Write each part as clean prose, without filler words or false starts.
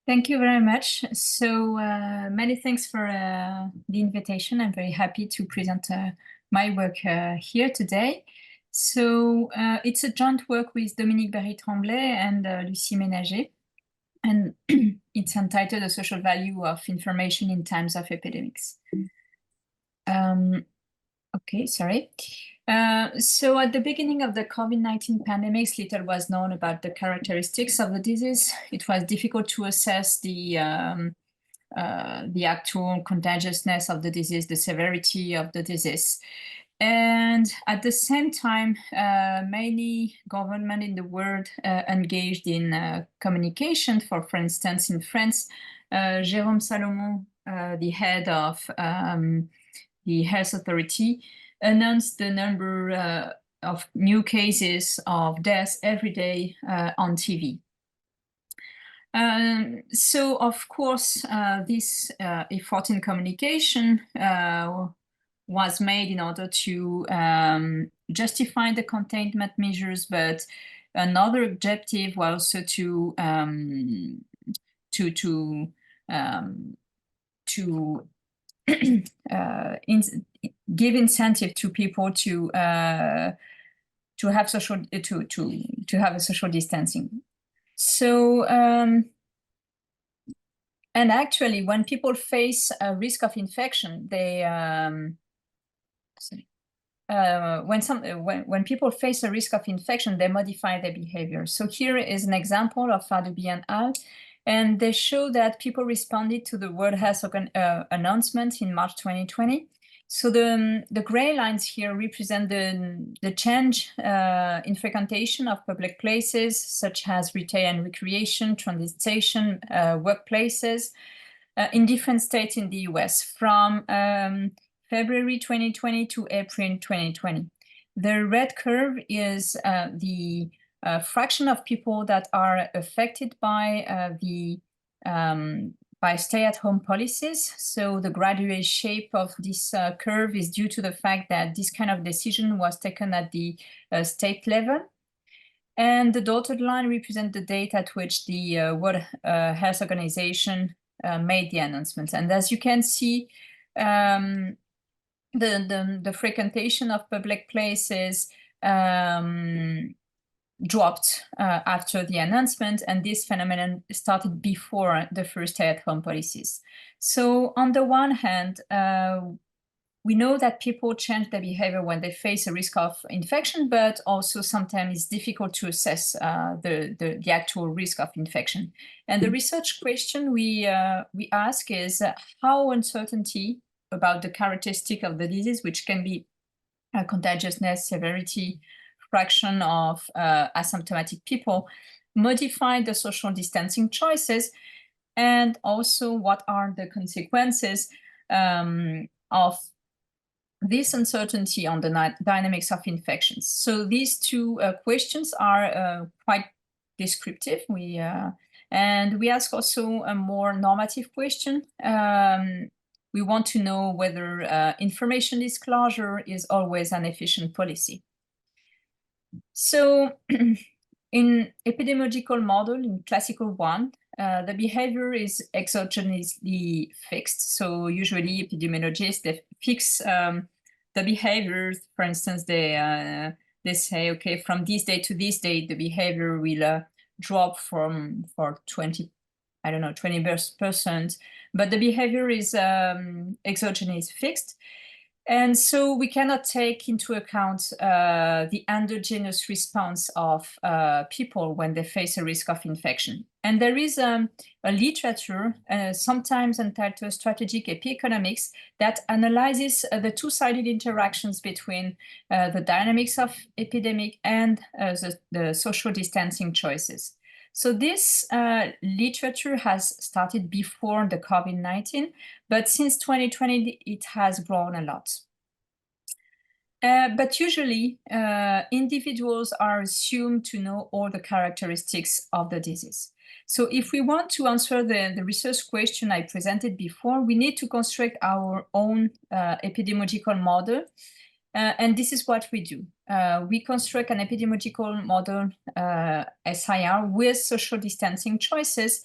Thank you very much. So many thanks for the invitation. I'm very happy to present my work here today. So it's a joint work with Dominique Baril-Tremblay and Lucie Ménager. And it's entitled The Social Value of Information in Times of Epidemics. Okay, sorry. So at the beginning of the COVID-19 pandemics, little was known about the characteristics of the disease. It was difficult to assess the actual contagiousness of the disease, the severity of the disease. And at the same time, many governments in the world engaged in communication. For instance, in France, Jérôme Salomon, the head of the health authority, announced the number of new cases of deaths every day on TV. So, of course, this effort in communication was made in order to justify the containment measures, but another objective was also to give incentive to people to have a social distancing. So and actually, when people face a risk of infection, they when people face a risk of infection, they modify their behavior. So here is an example of Fadubi and al. And they show that people responded to the World Health announcement in March 2020. So the gray lines here represent the change in frequentation of public places, such as retail and recreation, transit station, workplaces, in different states in the US from February 2020 to April 2020. The red curve is the fraction of people that are affected by by stay-at-home policies. So the gradual shape of this curve is due to the fact that this kind of decision was taken at the state level. And the dotted line represents the date at which the World Health Organization made the announcement. And as you can see, the frequentation of public places dropped after the announcement, and this phenomenon started before the first stay-at-home policies. So on the one hand, we know that people change their behavior when they face a risk of infection, but also sometimes it's difficult to assess the actual risk of infection. And the research question we ask is how uncertainty about the characteristic of the disease, which can be contagiousness, severity, fraction of asymptomatic people, modify the social distancing choices, and also what are the consequences of this uncertainty on the dynamics of infections. So these two questions are quite descriptive. And we ask also a more normative question. We want to know whether information disclosure is always an efficient policy. So in epidemiological model, in classical one, the behavior is exogenously fixed. So usually epidemiologists, they fix the behaviors. For instance, they say, okay, from this day to this day, the behavior will drop for 20%, but the behavior is exogenous fixed. And so we cannot take into account the endogenous response of people when they face a risk of infection. And there is a literature, sometimes entitled Strategic Epigenomics, that analyzes the two-sided interactions between the dynamics of epidemic and the social distancing choices. So this literature has started before the COVID-19, but since 2020, it has grown a lot. But usually, individuals are assumed to know all the characteristics of the disease. So if we want to answer the research question I presented before, we need to construct our own epidemiological model. And this is what we do. We construct an epidemiological model, SIR, with social distancing choices.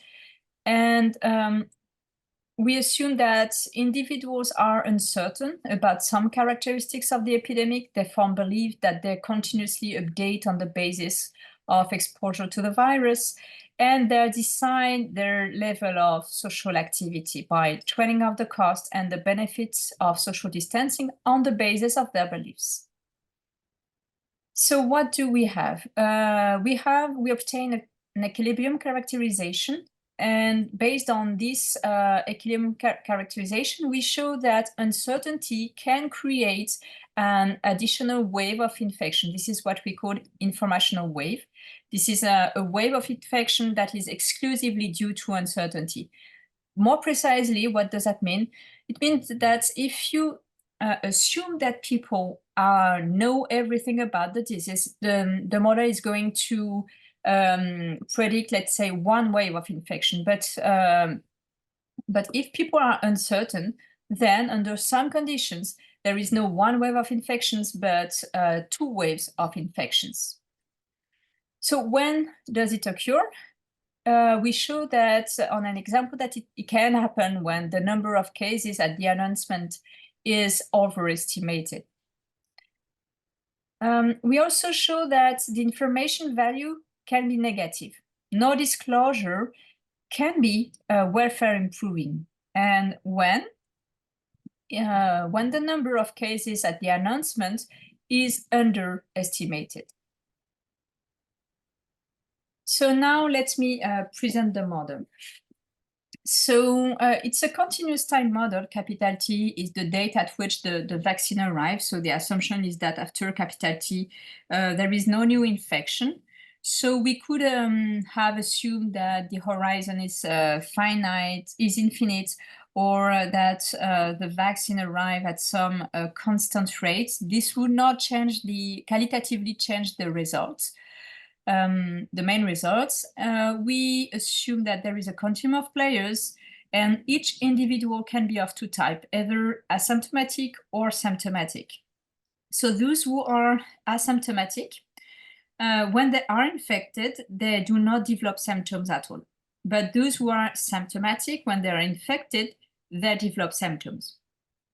And we assume that individuals are uncertain about some characteristics of the epidemic. They form belief that they continuously update on the basis of exposure to the virus, and they decide their level of social activity by training of the cost and the benefits of social distancing on the basis of their beliefs. So what do we have? We obtain an equilibrium characterization, and based on this equilibrium characterization, we show that uncertainty can create an additional wave of infection. This is what we call informational wave. This is a wave of infection that is exclusively due to uncertainty. More precisely, what does that mean? It means that if you assume that people know everything about the disease, the model is going to predict, let's say, one wave of infection. But if people are uncertain, then under some conditions, there is no one wave of infections, but two waves of infections. So when does it occur? We show that on an example that it can happen when the number of cases at the announcement is overestimated. We also show that the information value can be negative. No disclosure can be welfare improving. And when the number of cases at the announcement is underestimated. So now let me present the model. So it's a continuous time model. Capital T is the date at which the vaccine arrives. So the assumption is that after capital T, there is no new infection. So we could have assumed that the horizon is infinite, or that the vaccine arrive at some constant rate. This would not qualitatively change the results. The main results, we assume that there is a continuum of players, and each individual can be of two types, either asymptomatic or symptomatic. So those who are asymptomatic, when they are infected, they do not develop symptoms at all. But those who are symptomatic, when they are infected, they develop symptoms.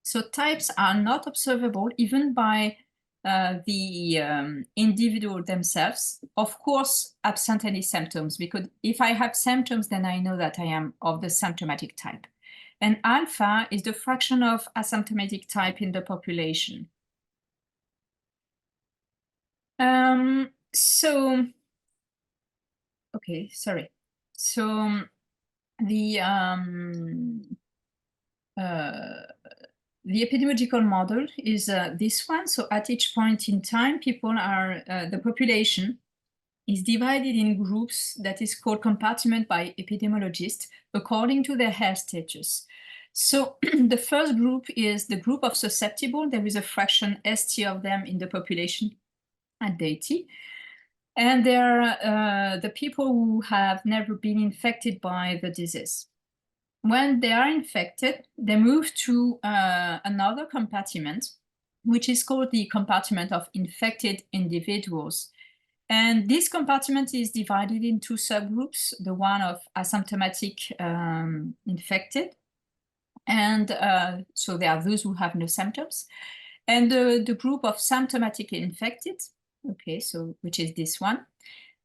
So types are not observable even by the individual themselves. Of course, absent any symptoms, because if I have symptoms, then I know that I am of the symptomatic type. And alpha is the fraction of asymptomatic type in the population. Okay, sorry. So the epidemiological model is this one. So at each point in time, the population is divided in groups that is called compartment by epidemiologists according to their health status. So the first group is the group of susceptible. There is a fraction ST of them in the population at day T. And they are the people who have never been infected by the disease. When they are infected, they move to another compartment, which is called the compartment of infected individuals. And this compartment is divided into subgroups, the one of asymptomatic infected. And so there are those who have no symptoms. And the group of symptomatic infected, okay, so which is this one.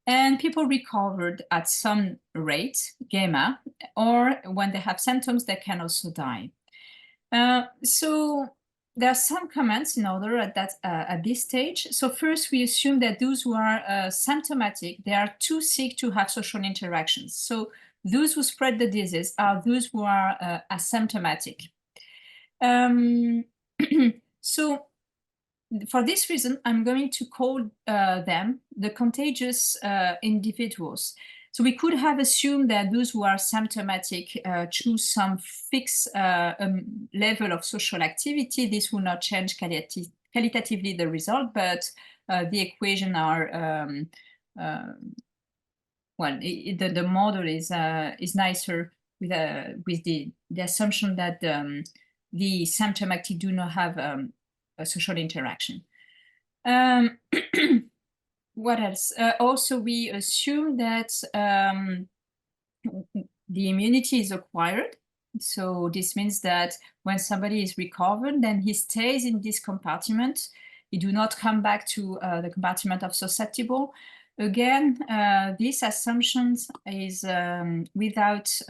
And people recovered at some rate, gamma, or when they have symptoms, they can also die. So there are some comments in order at this stage. So first, we assume that those who are symptomatic, they are too sick to have social interactions. So those who spread the disease are those who are asymptomatic. So for this reason, I'm going to call them the contagious individuals. So we could have assumed that those who are symptomatic choose some fixed level of social activity. This will not change qualitatively the result, but the equation are, well, the model is nicer with the assumption that the symptomatic do not have a social interaction. What else? Also, we assume that the immunity is acquired. So this means that when somebody is recovered, then he stays in this compartment. He do not come back to the compartment of susceptible. Again, this assumption is without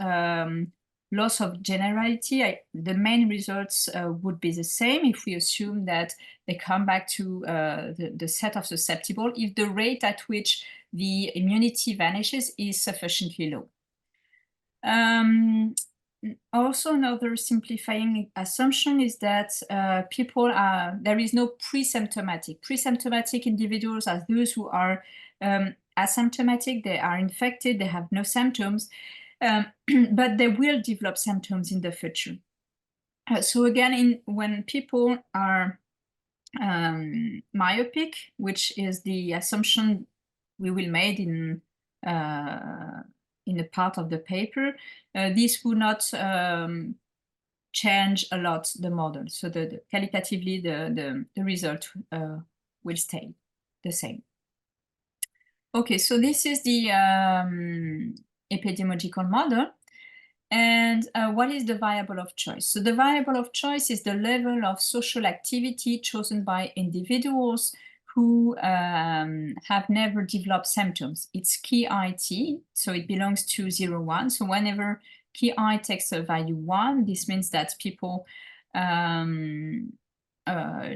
loss of generality. The main results would be the same if we assume that they come back to the set of susceptible if the rate at which the immunity vanishes is sufficiently low. Also, another simplifying assumption is that there is no pre-symptomatic. Pre-symptomatic individuals are those who are asymptomatic, they are infected, they have no symptoms, but they will develop symptoms in the future. So again, when people are myopic, which is the assumption we will make in a part of the paper, this would not change a lot the model. So qualitatively, the result will stay the same. Okay, so this is the epidemiological model. And what is the variable of choice? So the variable of choice is the level of social activity chosen by individuals who have never developed symptoms. It's key IT, so it belongs to 0, 1. So whenever key I takes a value 1, this means that people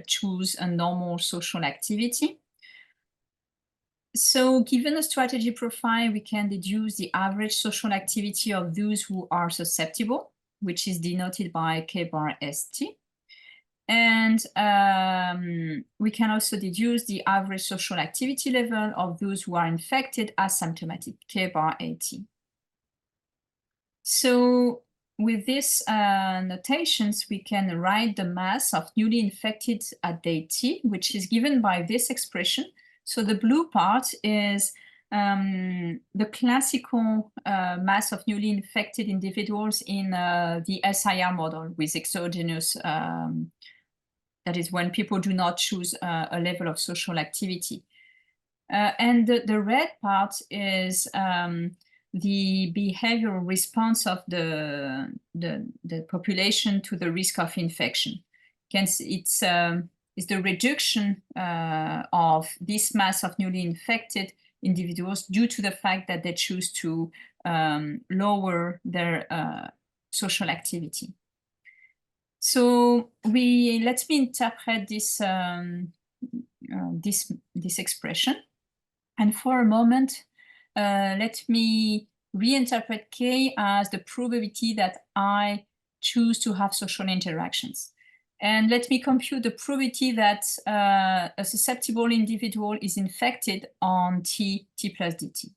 choose a normal social activity. So given a strategy profile, we can deduce the average social activity of those who are susceptible, which is denoted by K bar ST. And we can also deduce the average social activity level of those who are infected asymptomatic, K bar AT. So with these notations, we can write the mass of newly infected at day T, which is given by this expression. So the blue part is the classical mass of newly infected individuals in the SIR model with exogenous, that is when people do not choose a level of social activity. And the red part is the behavioral response of the population to the risk of infection. It's the reduction of this mass of newly infected individuals due to the fact that they choose to lower their social activity. So let me interpret this this expression, and for a moment, let me reinterpret K as the probability that I choose to have social interactions. And let me compute the probability that a susceptible individual is infected on T plus dt.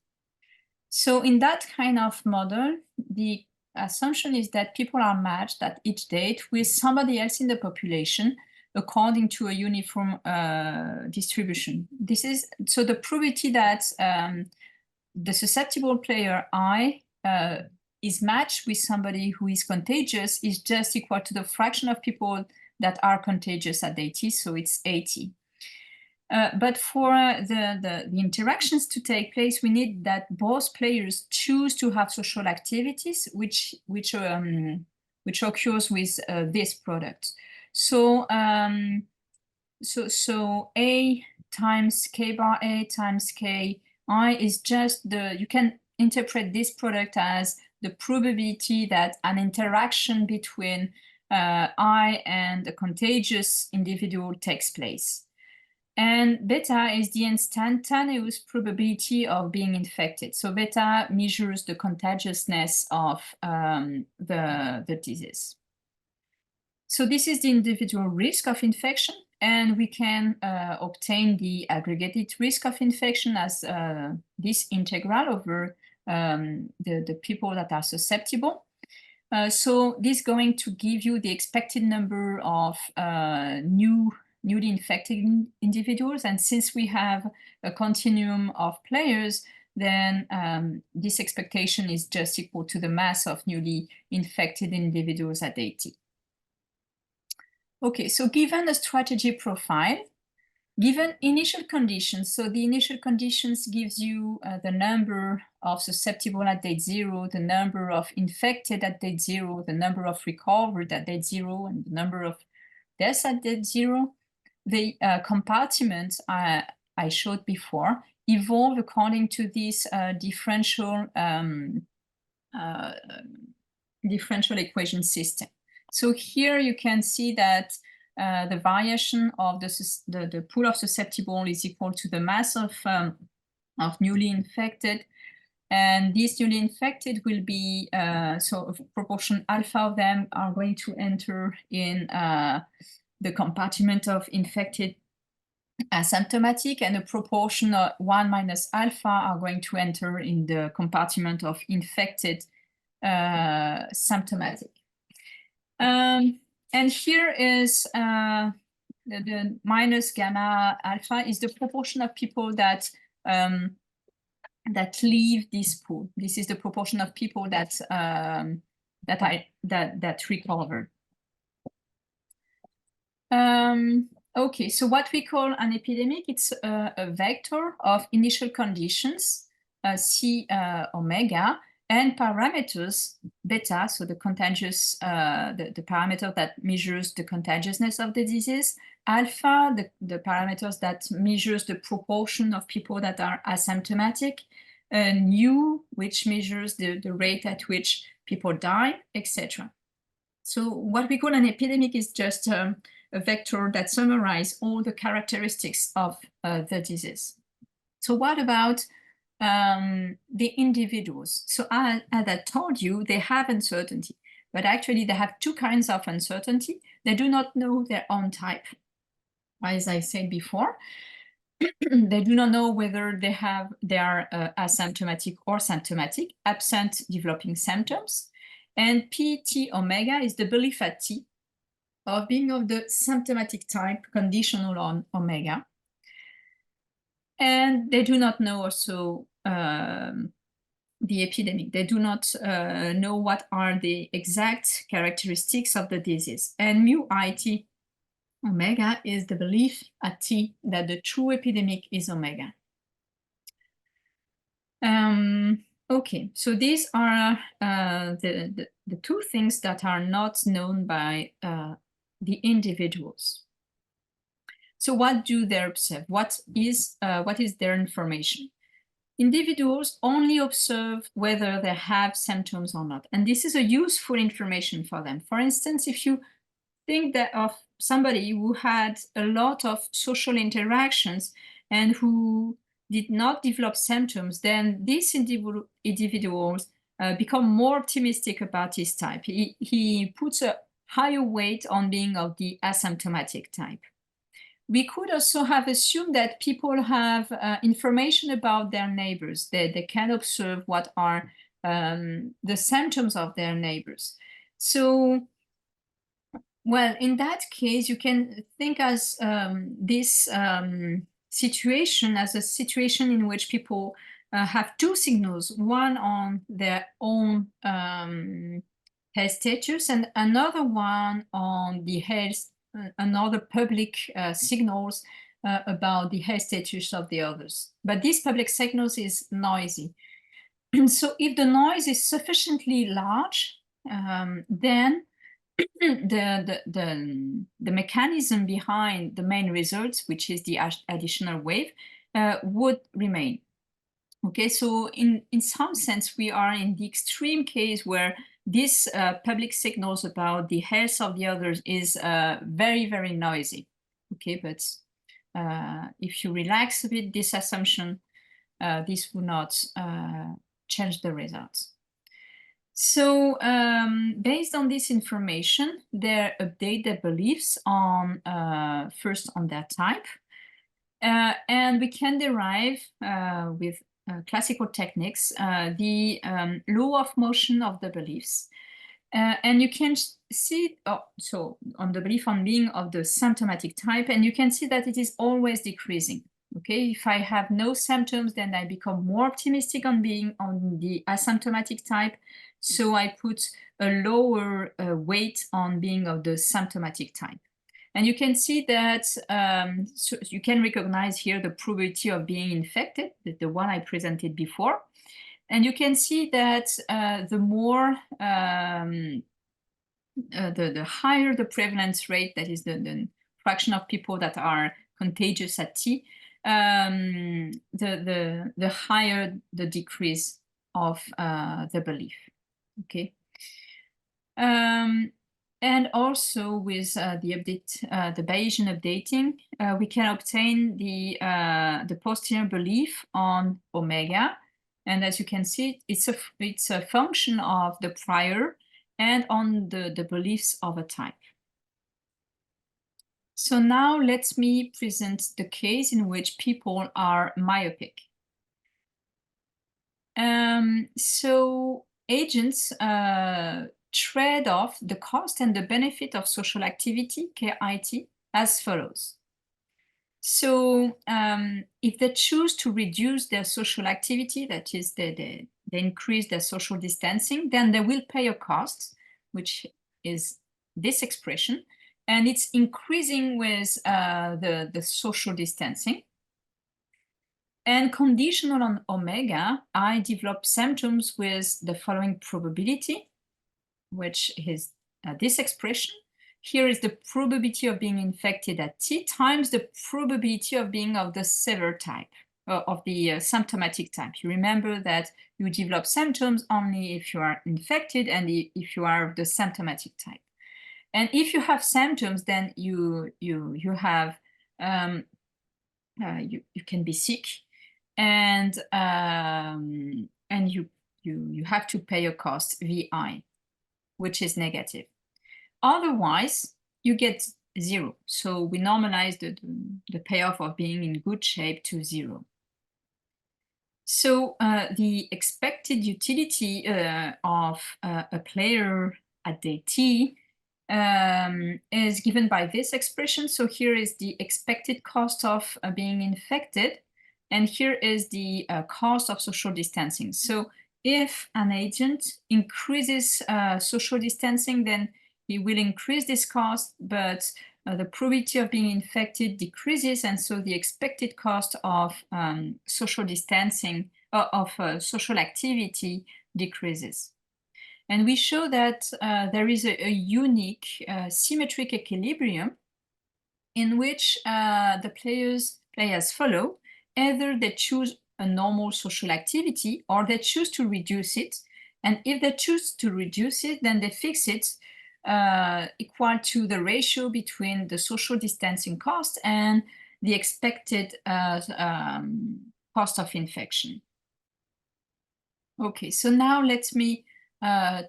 So in that kind of model, the assumption is that people are matched at each date with somebody else in the population according to a uniform distribution. So the probability that the susceptible player I is matched with somebody who is contagious is just equal to the fraction of people that are contagious at day T, so it's 80. But for the interactions to take place, we need that both players choose to have social activities, which occurs with this product. So so A times K bar A times K I is just you can interpret this product as the probability that an interaction between I and a contagious individual takes place. And beta is the instantaneous probability of being infected. So beta measures the contagiousness of the disease. So this is the individual risk of infection, and we can obtain the aggregated risk of infection as this integral over the people that are susceptible. So this is going to give you the expected number of newly infected individuals. And since we have a continuum of players, then this expectation is just equal to the mass of newly infected individuals at day T. Okay, so given the strategy profile, Given initial conditions, so the initial conditions gives you the number of susceptible at date 0, the number of infected at date 0, the number of recovered at date 0, and the number of deaths at date 0. The compartments I showed before evolve according to this differential equation system. So here you can see that the variation of the pool of susceptible is equal to the mass of newly infected, and these newly infected will be so a proportion alpha of them are going to enter in the compartment of infected asymptomatic, and a proportion of 1 minus alpha are going to enter in the compartment of infected symptomatic. And here is the minus gamma alpha is the proportion of people that that leave this pool. This is the proportion of people that that recover. Okay, so what we call an epidemic, it's a vector of initial conditions, C omega, and parameters beta, so the contagious, the parameter that measures the contagiousness of the disease, alpha, the parameters that measures the proportion of people that are asymptomatic, nu, which measures the rate at which people die, etc. So what we call an epidemic is just a vector that summarizes all the characteristics of the disease. So what about the individuals? So as I told you, they have uncertainty, but actually they have two kinds of uncertainty. They do not know their own type. As I said before, they do not know whether they are asymptomatic or symptomatic, absent developing symptoms. And PT omega is the belief at T of being of the symptomatic type conditional on omega. And they do not know also the epidemic. They do not know what are the exact characteristics of the disease. And mu IT omega is the belief at T that the true epidemic is omega. Okay, so these are the two things that are not known by the individuals. So what do they observe? What is their information? Individuals only observe whether they have symptoms or not. And this is a useful information for them. For instance, if you think that of somebody who had a lot of social interactions and who did not develop symptoms, then these individuals become more optimistic about his type. He puts a higher weight on being of the asymptomatic type. We could also have assumed that people have information about their neighbors. They can observe what are the symptoms of their neighbors. So, well, in that case, you can think as this situation as a situation in which people have two signals, one on their own health status and another one on the health, another public signals about the health status of the others. But this public signals is noisy. So if the noise is sufficiently large, then the mechanism behind the main results, which is the additional wave, would remain. Okay, so in some sense, we are in the extreme case where this public signals about the health of the others is very, very noisy. Okay, but if you relax a bit this assumption, this will not change the results. So based on this information, they update their beliefs on first on their type, and we can derive with classical techniques the law of motion of the beliefs. And you can see, so on the belief on being of the symptomatic type, and you can see that it is always decreasing. Okay, if I have no symptoms, then I become more optimistic on being on the asymptomatic type. So I put a lower weight on being of the symptomatic type. And you can see that so you can recognize here the probability of being infected, the one I presented before. And you can see that the more, the higher the prevalence rate, that is the fraction of people that are contagious at T, the higher the decrease of the belief. Okay. And also with the update, the Bayesian updating, we can obtain the posterior belief on omega. And as you can see, it's a function of the prior and on the beliefs of a type. So now let me present the case in which people are myopic. So agents trade off the cost and the benefit of social activity, KIT, as follows. So if they choose to reduce their social activity, that is, they increase their social distancing, then they will pay a cost, which is this expression, and it's increasing with the social distancing. And conditional on omega, I develop symptoms with the following probability, which is this expression. Here is the probability of being infected at T times the probability of being of the severe type, of the symptomatic type. You remember that you develop symptoms only if you are infected and if you are of the symptomatic type. And if you have symptoms, then you have you can be sick, and you have to pay a cost VI, which is negative. Otherwise, you get 0. So we normalize the payoff of being in good shape to 0. So the expected utility of a player at day T is given by this expression. So here is the expected cost of being infected, and here is the cost of social distancing. So if an agent increases social distancing, then he will increase this cost, but the probability of being infected decreases, and so the expected cost of social distancing, of social activity, decreases. And we show that there is a unique symmetric equilibrium in which the players play as follow. Either they choose a normal social activity or they choose to reduce it. And if they choose to reduce it, then they fix it equal to the ratio between the social distancing cost and the expected cost of infection. Okay, so now let me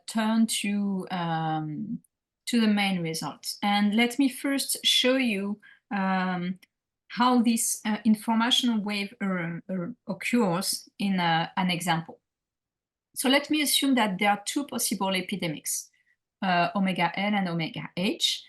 turn to the main results. And let me first show you how this informational wave occurs in an example. So let me assume that there are two possible epidemics, omega N and omega H.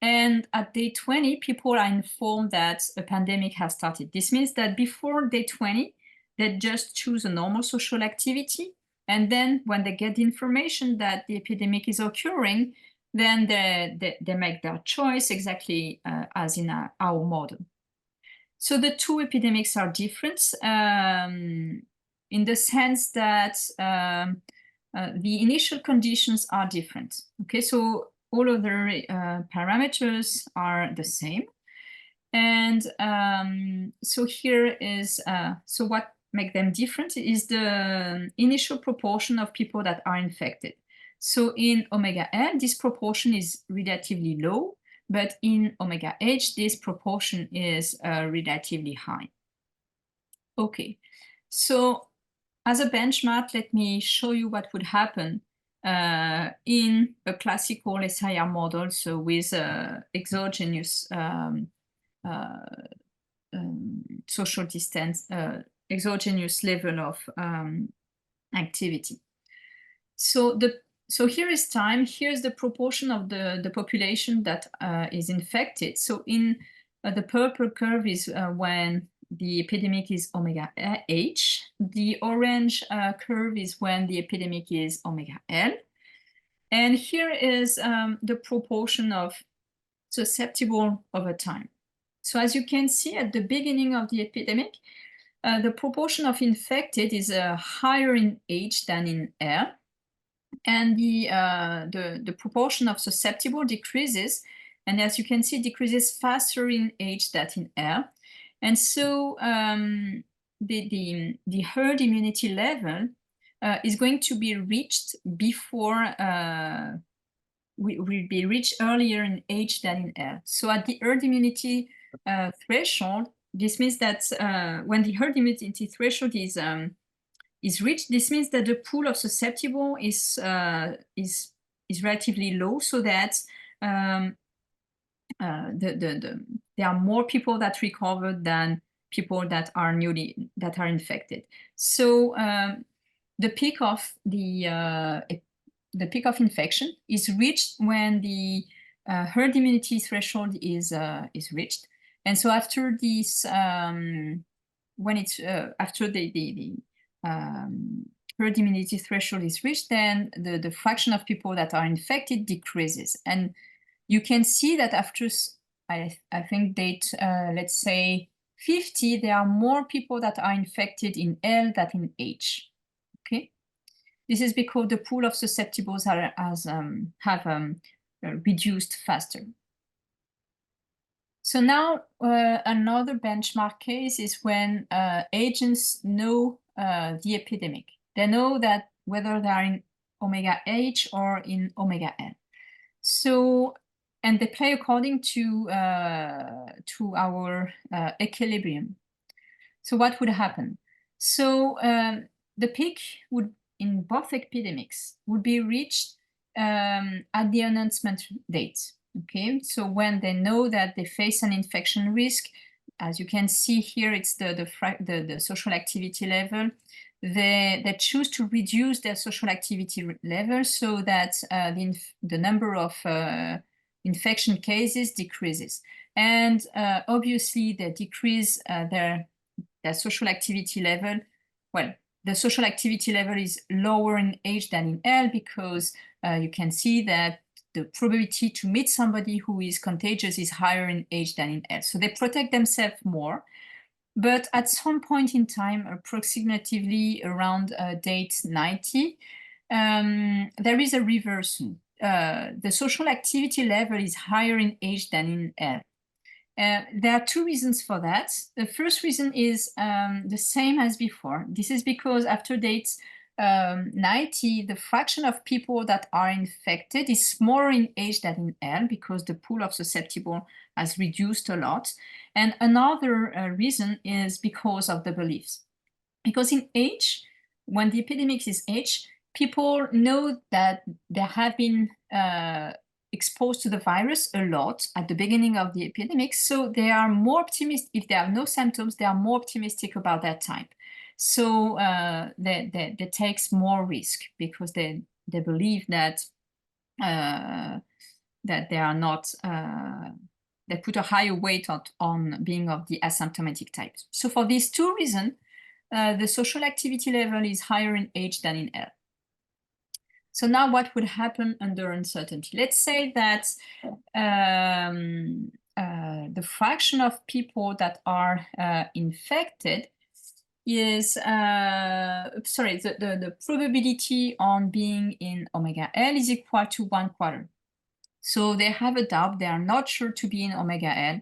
And at day 20, people are informed that a pandemic has started. This means that before day 20, they just choose a normal social activity. And then when they get the information that the epidemic is occurring, then they make their choice exactly as in our model. So the two epidemics are different in the sense that the initial conditions are different. Okay, so all other parameters are the same. And so here is, so what makes them different is the initial proportion of people that are infected. So in omega N, this proportion is relatively low, but in omega H, this proportion is relatively high. Okay, so as a benchmark, let me show you what would happen in a classical SIR model, so with exogenous social distance, exogenous level of activity. So here is time. Here's the proportion of the population that is infected. So in the purple curve is when the epidemic is omega H. The orange curve is when the epidemic is omega L. And here is the proportion of susceptible over time. So as you can see at the beginning of the epidemic, the proportion of infected is higher in age than in air, and the proportion of susceptible decreases, and as you can see, decreases faster in age than in air. And so the herd immunity level is going to be reached before will be reached earlier in age than in air. So at the herd immunity threshold, this means that when the herd immunity threshold is reached, this means that the pool of susceptible is relatively low, so that there are more people that recover than people that are infected. So the peak of the peak of infection is reached when the herd immunity threshold is reached, and so after this, when it's after the herd immunity threshold is reached, then the fraction of people that are infected decreases, and you can see that after I think date let's say 50, there are more people that are infected in L than in H. Okay. This is because the pool of susceptibles have reduced faster. So now another benchmark case is when agents know the epidemic. They know that whether they are in omega H or in omega N. So, and they play according to our equilibrium. So what would happen? So the peak would, in both epidemics, would be reached at the announcement date. Okay, so when they know that they face an infection risk, as you can see here, it's the social activity level. They choose to reduce their social activity level so that the number of infection cases decreases. And obviously, they decrease their social activity level. Well, the social activity level is lower in H than in L because you can see that the probability to meet somebody who is contagious is higher in H than in L. So they protect themselves more. But at some point in time, approximately around date 90, there is a reversal. The social activity level is higher in H than in L. There are two reasons for that. The first reason is the same as before. This is because after date 90, the fraction of people that are infected is smaller in H than in L because the pool of susceptible has reduced a lot. And another reason is because of the beliefs. Because in H, when the epidemic is H, people know that they have been exposed to the virus a lot at the beginning of the epidemic, so they are more optimistic. If they have no symptoms, they are more optimistic about that type. So they take more risk because they believe that that they are not. They put a higher weight on being of the asymptomatic type. So for these two reasons, the social activity level is higher in H than in L. So now what would happen under uncertainty? Let's say that the fraction of people that are infected is, sorry, the probability on being in omega L is equal to 1/4. So they have a doubt, they are not sure to be in omega L,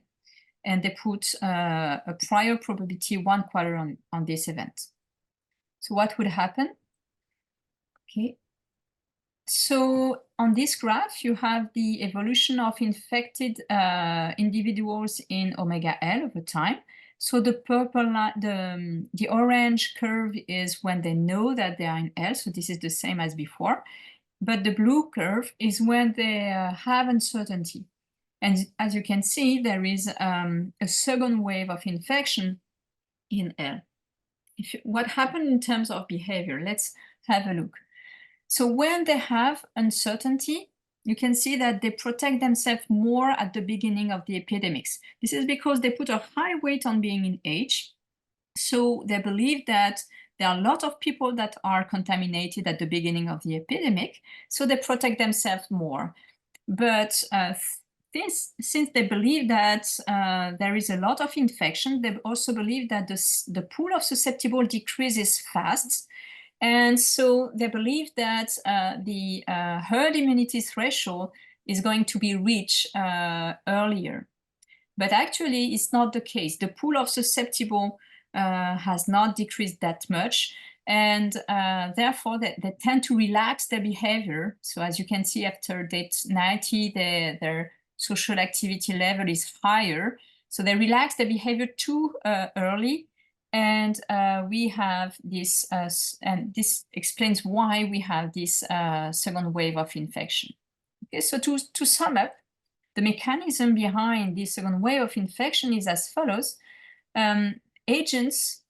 and they put a prior probability 1/4 on this event. So what would happen? Okay. So on this graph, you have the evolution of infected individuals in omega L over time. So the purple line, the orange curve is when they know that they are in L. So this is the same as before. But the blue curve is when they have uncertainty. And as you can see, there is a second wave of infection in L. What happened in terms of behavior? Let's have a look. So when they have uncertainty, you can see that they protect themselves more at the beginning of the epidemics. This is because they put a high weight on being in H. So they believe that there are a lot of people that are contaminated at the beginning of the epidemic, so they protect themselves more. But since they believe that there is a lot of infection, they also believe that the pool of susceptible decreases fast. And so they believe that the herd immunity threshold is going to be reached earlier. But actually, it's not the case. The pool of susceptible has not decreased that much. And therefore, they tend to relax their behavior. So as you can see, after day 90, their social activity level is higher. So they relax their behavior too early. And we have this, and this explains why we have this second wave of infection. Okay, so to sum up, the mechanism behind this second wave of infection is as follows. Agents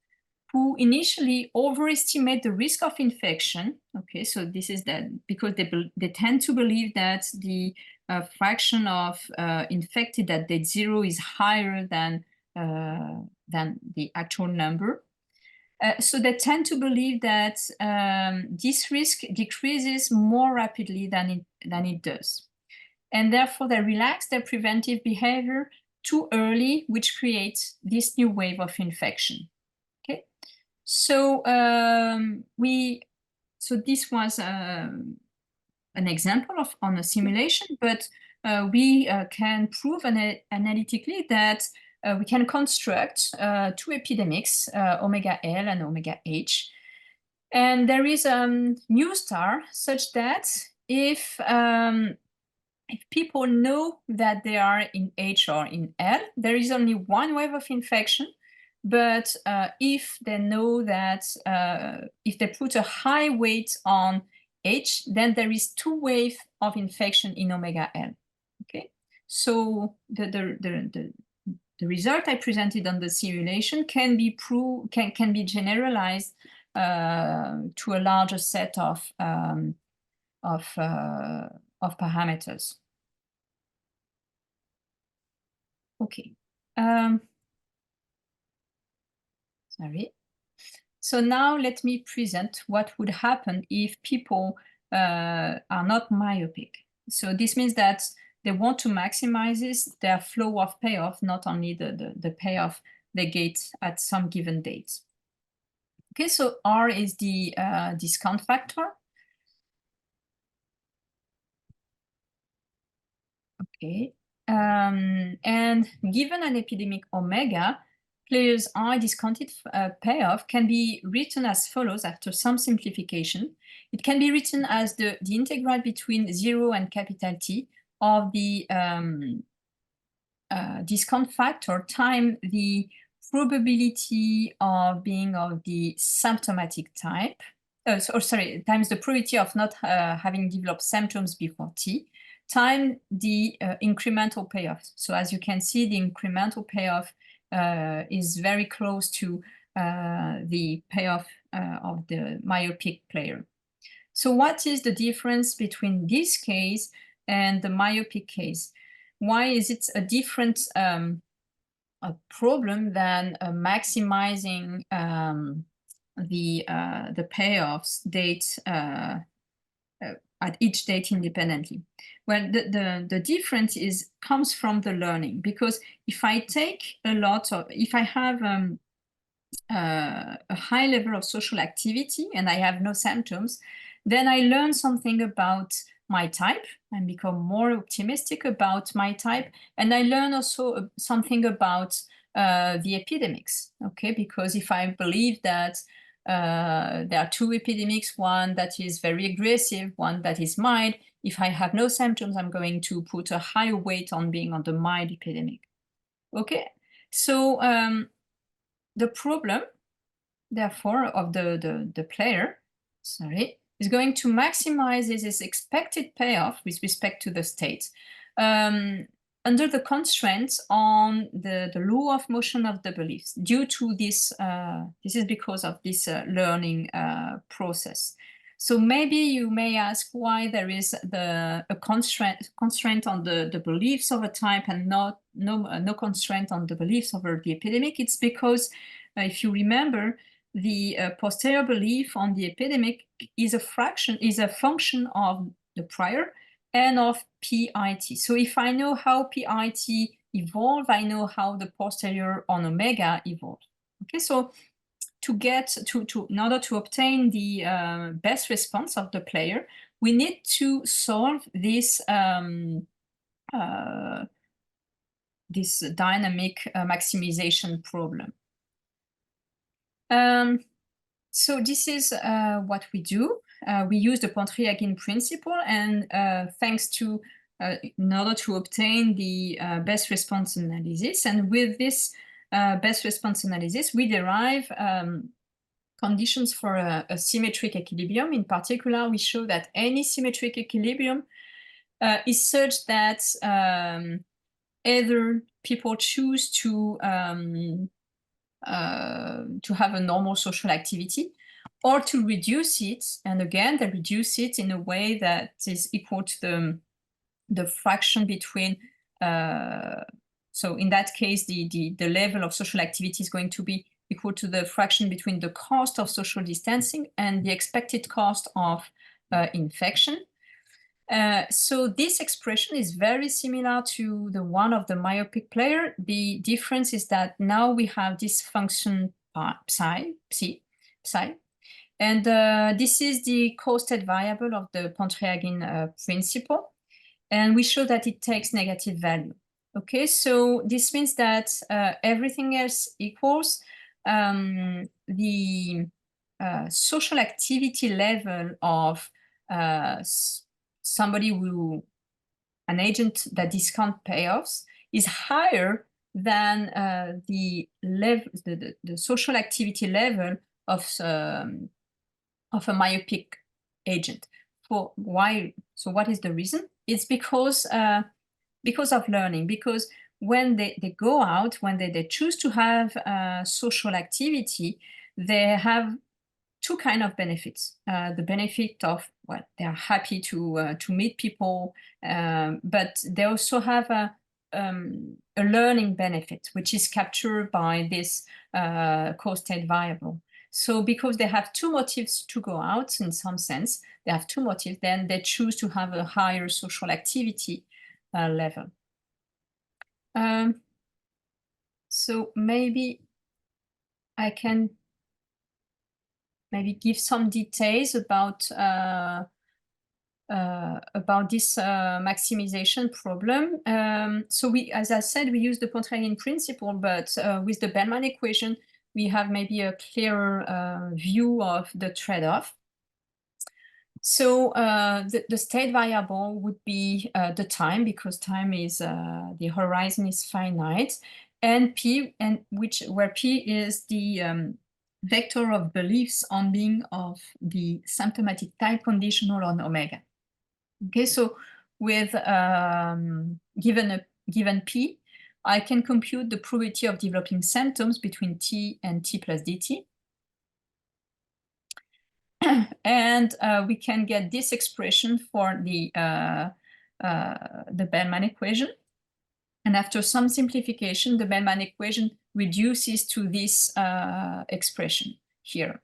who initially overestimate the risk of infection, okay, so this is that because they tend to believe that the fraction of infected at day 0 is higher than the actual number. So they tend to believe that this risk decreases more rapidly than it does. And therefore, they relax their preventive behavior too early, which creates this new wave of infection. Okay, so this was an example on a simulation, but we can prove analytically that we can construct two epidemics, omega L and omega H. And there is a mu star such that if people know that they are in H or in L, there is only one wave of infection. But if they know that if they put a high weight on H, then there is 2 waves of infection in omega L. Okay, so the result I presented on the simulation can be generalized to a larger set of parameters. Okay. Sorry. So now let me present what would happen if people are not myopic. So this means that they want to maximize their flow of payoff, not only the payoff they get at some given date. Okay, so R is the discount factor. Okay, and given an epidemic omega, players I discounted payoff can be written as follows after some simplification. It can be written as the integral between 0 and capital T of the discount factor times the probability of being of the symptomatic type, times the probability of not having developed symptoms before T, times the incremental payoff. So as you can see, the incremental payoff is very close to the payoff of the myopic player. So what is the difference between this case and the myopic case? Why is it a different problem than maximizing the payoffs date at each date independently? Well, the difference comes from the learning, because if I take if I have a high level of social activity and I have no symptoms, then I learn something about my type and become more optimistic about my type. And I learn also something about the epidemics, okay? Because if I believe that there are 2 epidemics, one that is very aggressive, one that is mild, if I have no symptoms, I'm going to put a higher weight on being on the mild epidemic, okay? So the problem, therefore, of the player, is going to maximize this expected payoff with respect to the state under the constraints on the law of motion of the beliefs due to this. This is because of this learning process. So maybe you may ask why there is a constraint on the beliefs of a type and no constraint on the beliefs over the epidemic. It's because if you remember, the posterior belief on the epidemic is a function of the prior, and of PIT. So if I know how PIT evolve, I know how the posterior on omega evolve. Okay, so in order to obtain the best response of the player, we need to solve this this dynamic maximization problem. So this is what we do. We use the Panthéon-Assas principle, and thanks to in order to obtain the best response analysis, and with this best response analysis, we derive conditions for a symmetric equilibrium. In particular, we show that any symmetric equilibrium is such that either people choose to have a normal social activity, or to reduce it, and again, they reduce it in a way that is equal to the fraction between, so in that case, the level of social activity is going to be equal to the fraction between the cost of social distancing and the expected cost of infection. So this expression is very similar to the one of the myopic player. The difference is that now we have this function psi, and this is the co-state variable of the Panthéon-Assas principle, and we show that it takes negative value. Okay, so this means that everything else equals, the social activity level of somebody an agent that discount payoffs is higher than the social activity level of a myopic agent. For why? So what is the reason? It's because of learning. Because when they go out, when they choose to have social activity, they have two kinds of benefits. The benefit of, well, they are happy to meet people, but they also have a learning benefit, which is captured by this co-state variable. So because they have two motives to go out, in some sense, they have two motives, then they choose to have a higher social activity level. So maybe I can give some details about this maximization problem. So we, as I said, we use the Panthéon principle, but with the Bellman equation, we have maybe a clearer view of the trade-off. So the state variable would be the time, because time is the horizon is finite, and p, and where p is the vector of beliefs on being of the symptomatic type conditional on omega. Okay, so with given p, I can compute the probability of developing symptoms between t and t plus dt. And we can get this expression for the Bellman equation. And after some simplification, the Bellman equation reduces to this expression here.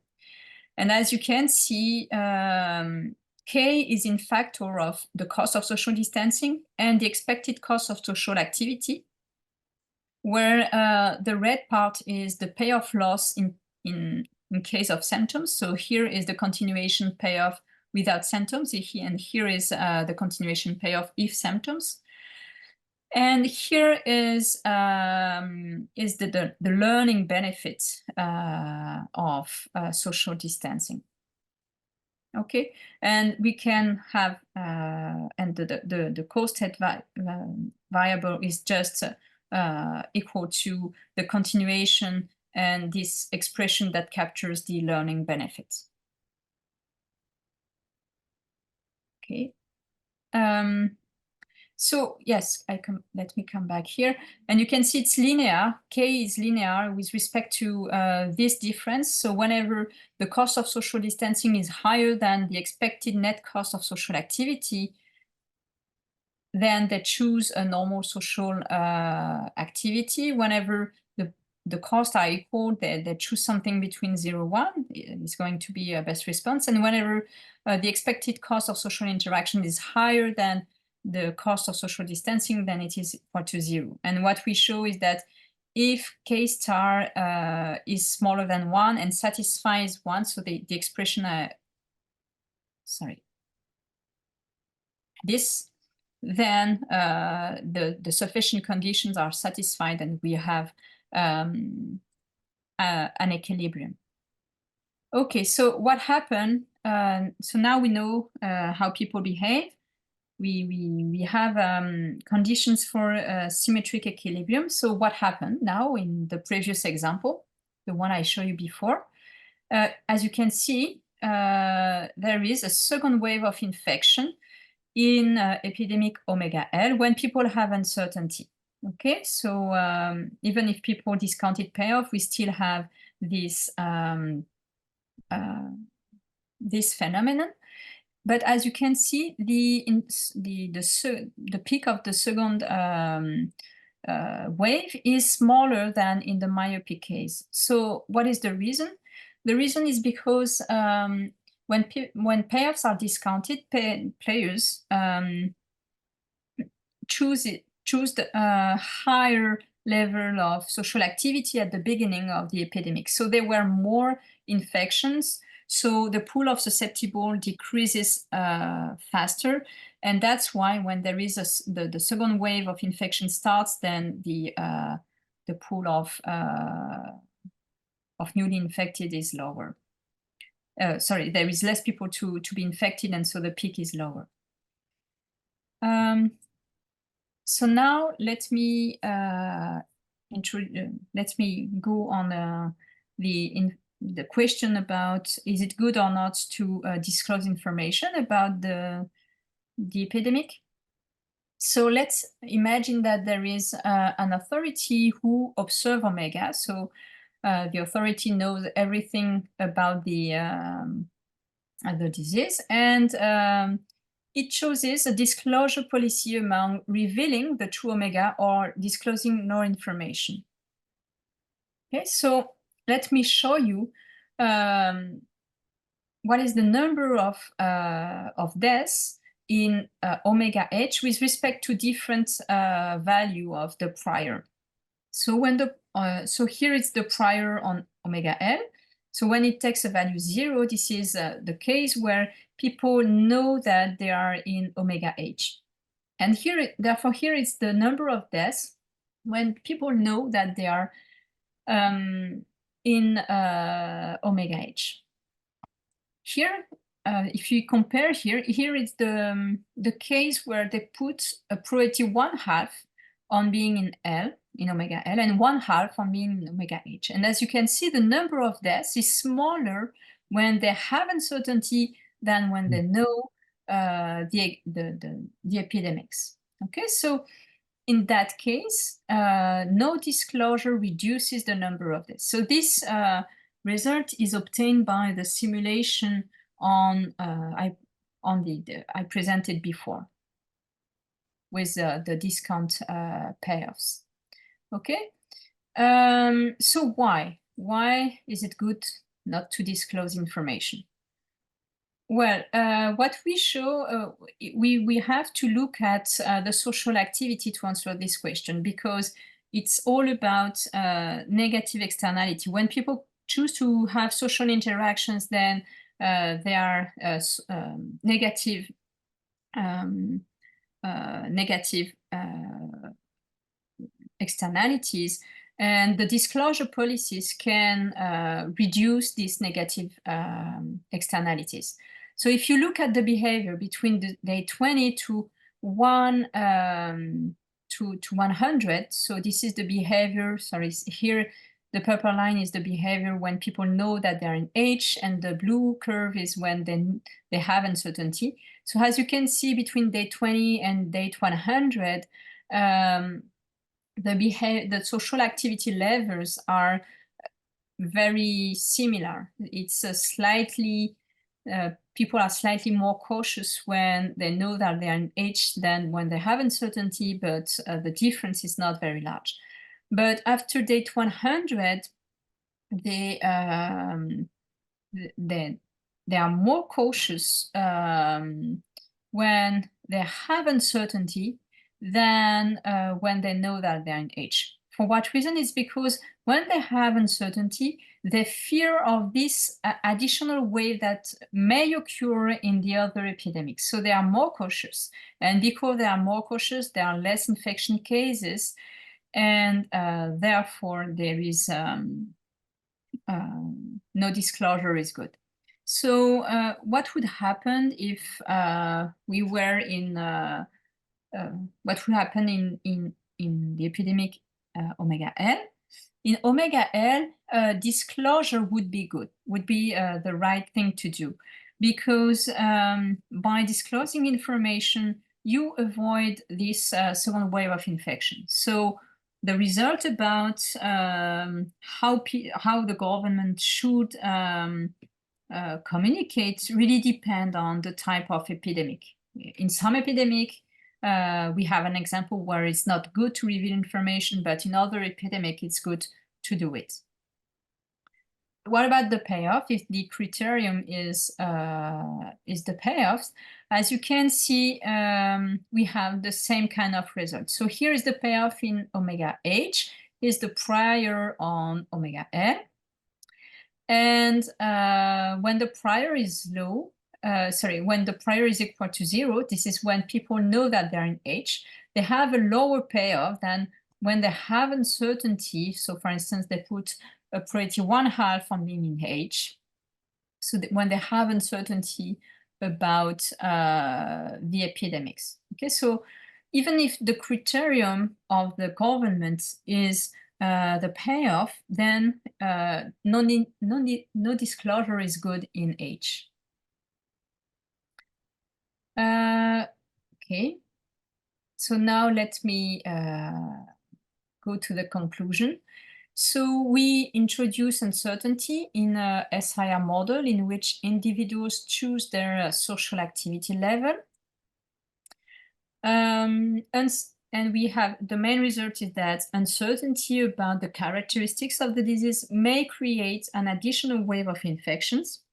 And as you can see, K is in factor of the cost of social distancing and the expected cost of social activity, where the red part is the payoff loss in case of symptoms. So here is the continuation payoff without symptoms, and here is the continuation payoff if symptoms. And here is the learning benefit of social distancing. Okay, and we can have and the co-state variable is just equal to the continuation and this expression that captures the learning benefits. Okay. So yes, let me come back here, and you can see it's linear. K is linear with respect to this difference. So whenever the cost of social distancing is higher than the expected net cost of social activity, then they choose a normal social activity. Whenever the costs are equal, they choose something between 0 and 1. It's going to be a best response. And whenever the expected cost of social interaction is higher than the cost of social distancing, then it is equal to 0. And what we show is that if k star is smaller than 1 and satisfies 1, so the expression, this, then the sufficient conditions are satisfied and we have an equilibrium. Okay, so what happened? So now we know how people behave. We have conditions for symmetric equilibrium. So what happened now in the previous example, the one I showed you before? As you can see, there is a second wave of infection in epidemic omega L when people have uncertainty. Okay, so even if people discounted payoff, we still have this this phenomenon. But as you can see, the peak of the second wave is smaller than in the myopic case. So what is the reason? The reason is because when payoffs are discounted, players choose the higher level of social activity at the beginning of the epidemic. So there were more infections, so the pool of susceptible decreases faster, and that's why when there is the second wave of infection starts, then the pool of newly infected is lower. Sorry, there is less people to be infected, and so the peak is lower. So now let me go on the question about is it good or not to disclose information about the epidemic. So let's imagine that there is an authority who observe omega. So the authority knows everything about the disease, and it chooses a disclosure policy among revealing the true omega or disclosing no information. Okay, so let me show you what is the number of deaths in omega H with respect to different value of the prior. So when so here is the prior on omega L. So when it takes a value 0, this is the case where people know that they are in omega H. And here, therefore, here is the number of deaths when people know that they are in omega H. Here, if you compare here is the case where they put a probability 1/2 on being in L, in omega L, and 1/2 on being in omega H. And as you can see, the number of deaths is smaller when they have uncertainty than when they know the epidemics. Okay, so in that case, no disclosure reduces the number of deaths. So this result is obtained by the simulation on I presented before with the discount payoffs. Okay, so why is it good not to disclose information? Well, what we show, we have to look at the social activity to answer this question, because it's all about negative externality. When people choose to have social interactions, then there are negative externalities, and the disclosure policies can reduce these negative externalities. So if you look at the behavior between the day 20 to 100, so this is the behavior, sorry, here the purple line is the behavior when people know that they're in H, and the blue curve is when they have uncertainty. So as you can see, between day 20 and day 100, the social activity levels are very similar. It's slightly, people are slightly more cautious when they know that they're in H than when they have uncertainty, but the difference is not very large. But after day 100, they are more cautious when they have uncertainty than when they know that they're in H. For what reason? Is because when they have uncertainty, they fear of this additional wave that may occur in the other epidemics. So they are more cautious. And because they are more cautious, there are less infection cases. And therefore, there is no disclosure is good. So what would happen if we were in what would happen in the epidemic omega L? In omega L, disclosure would be good, would be the right thing to do, because by disclosing information, you avoid this second wave of infection. So the result about how the government should communicate really depend on the type of epidemic. In some epidemic, we have an example where it's not good to reveal information, but in other epidemic, it's good to do it. What about the payoff? If the criterion is the payoffs, as you can see, we have the same kind of result. So here is the payoff in omega H, is the prior on omega L. And when the prior is low, when the prior is equal to 0, this is when people know that they're in H. They have a lower payoff than when they have uncertainty. So for instance, they put a probability 1/2 on being in H. So that when they have uncertainty about the epidemics. Okay, so even if the criterion of the government is the payoff, then no disclosure is good in H. Okay, so now let me go to the conclusion. So we introduce uncertainty in a SIR model in which individuals choose their social activity level. And we have the main result is that uncertainty about the characteristics of the disease may create an additional wave of infections.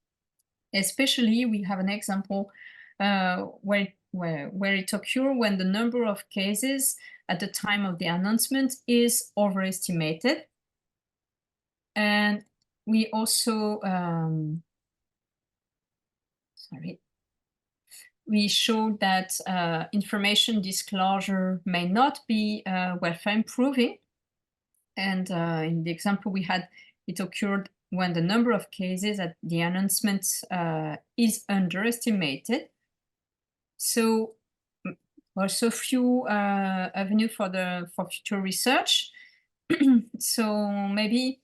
Especially, we have an example where it occurs when the number of cases at the time of the announcement is overestimated. And we also, we showed that information disclosure may not be welfare improving. And in the example we had, it occurred when the number of cases at the announcement is underestimated. So also few avenue for future research. So maybe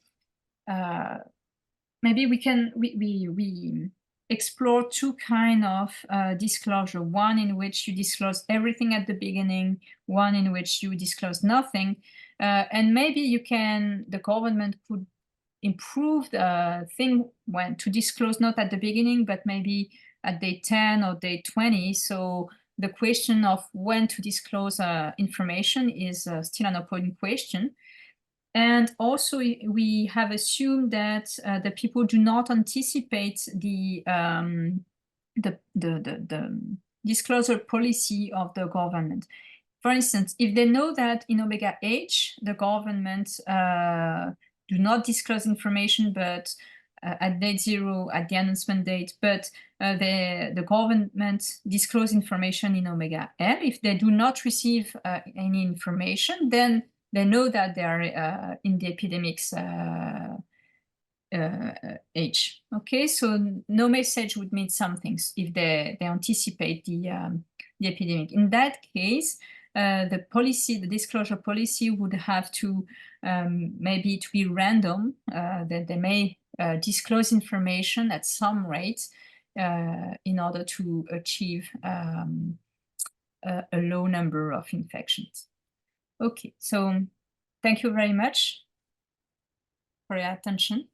we explore two kind of disclosure. One in which you disclose everything at the beginning, one in which you disclose nothing. And maybe the government could improve the thing when to disclose not at the beginning, but maybe at day 10 or day 20. So the question of when to disclose information is still an open question. And also, we have assumed that the people do not anticipate the disclosure policy of the government. For instance, if they know that in omega H, the government do not disclose information, but at date 0, at the announcement date, but the government disclose information in omega L. If they do not receive any information, then they know that they are in the epidemics age. Okay, so no message would mean something if they anticipate the epidemic. In that case, the disclosure policy would have to maybe to be random, that they may disclose information at some rate in order to achieve a low number of infections. Okay, so thank you very much for your attention.